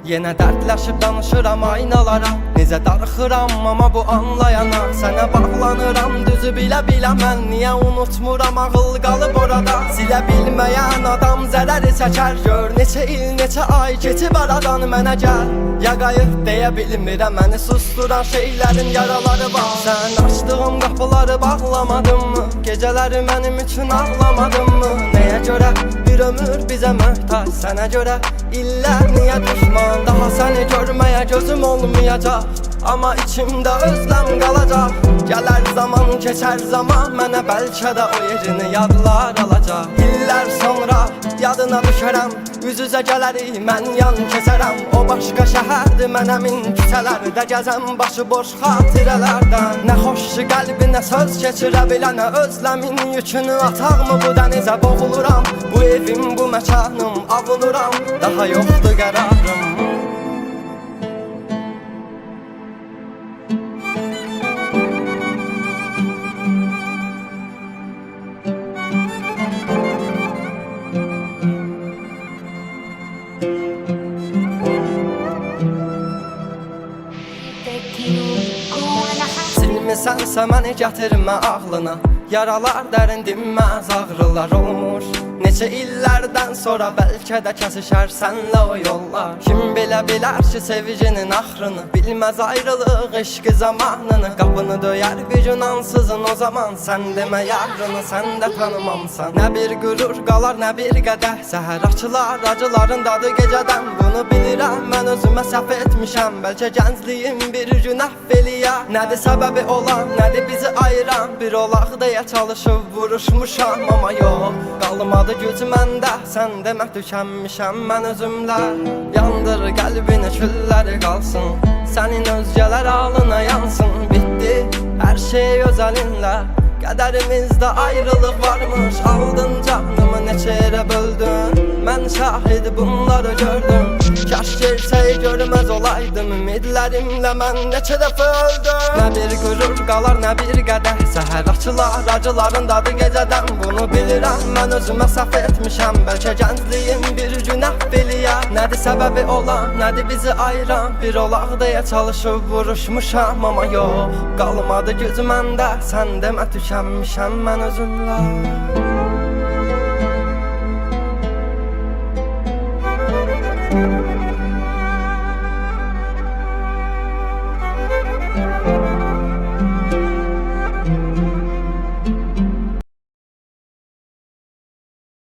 Yenə dərdləşib danışıram aynalara. Necə darıxıram amma bu anlayana. Sənə bağlanıram düzü bilə-bilə mən. Niyə unutmuram ağıl qalıb orada. Silə bilməyən adam zərəri çəkər. Gör neçə il neçə ay keçib aradan mənə gəl. Ya qayıt deyə bilmirəm, məni susturan şeylərin yaraları var. Sən açdığım qapıları bağlamadın mı? Gecələri mənim üçün ağlamadın mı? Nəyə görə bir ömür bizə möhtac? Sənə görə illər niyə düşman? Daha səni görməyə gözüm olmayacaq, amma içimdə özləm qalacaq. Gələr zaman, keçər zaman, mənə bəlkə də o yerini yadlar alacaq. İllər sonra yadına düşərəm, üz-üzə gələrik, mən yan keçərəm. O başqa şəhərdir, mən həmin küçələrdə gəzəm, başı boş xatirələrdən. Nə xoş ki qəlbinə söz keçirə bilənə, özləmin yükünü ataqmı bu dənizə boğuluram. Bu evim, bu məkanım, avunuram, daha yoxdur qərarım. Silmisənsə məni gətirmə ağlına. Yaralar dərin dinməz, ağrılar olmur. Neçə illərdən sonra bəlkə də kəsişər sənlə o yollar. Kim bilə bilər ki sevginin axrını, bilməz ayrılıq eşqi zamanını. Qapını döyər bir gün ansızın o zaman. Sən demə yarını sən də tanımamsan. Nə bir qürur qalar nə bir qədəh. Səhər açılar acıların dadı gecədən. Bunu bilirəm mən özümə səhv etmişəm. Bəlkə gəncliyim bir gün əhv eləyə. Nədir səbəbi olan, nədir bizi ayıran? Bir olaq deyə çalışıb vuruşmuşam, amma yox, qalmadı güc məndə. Sən demə tükənmişəm mən özümlə. Yandır qəlbini külləri qalsın, sənin özgələr alına yansın. Bitdi hər şey öz əlinlə, qədərimizdə ayrılıq varmış. Aldın canımı neçə yerə böldün, mən şahid bunları gördüm. Kaş gerçəyi görməz olaydım, ümidlərimlə mən neçə dəfə öldüm. Nə bir qürur qalar nə bir qədəh. Səhər açılar acıların dadı gecədən. Bunu bilirəm mən özümə səhv etmişəm. Bəlkə gəncliyim bir gün əhv eləyə. Nədir səbəbi olan, nədir bizi ayıran? Bir olaq deyə çalışıb vuruşmuşam, amma yox, qalmadı güc məndə. Sən demə tükənmişəm mən özümlə.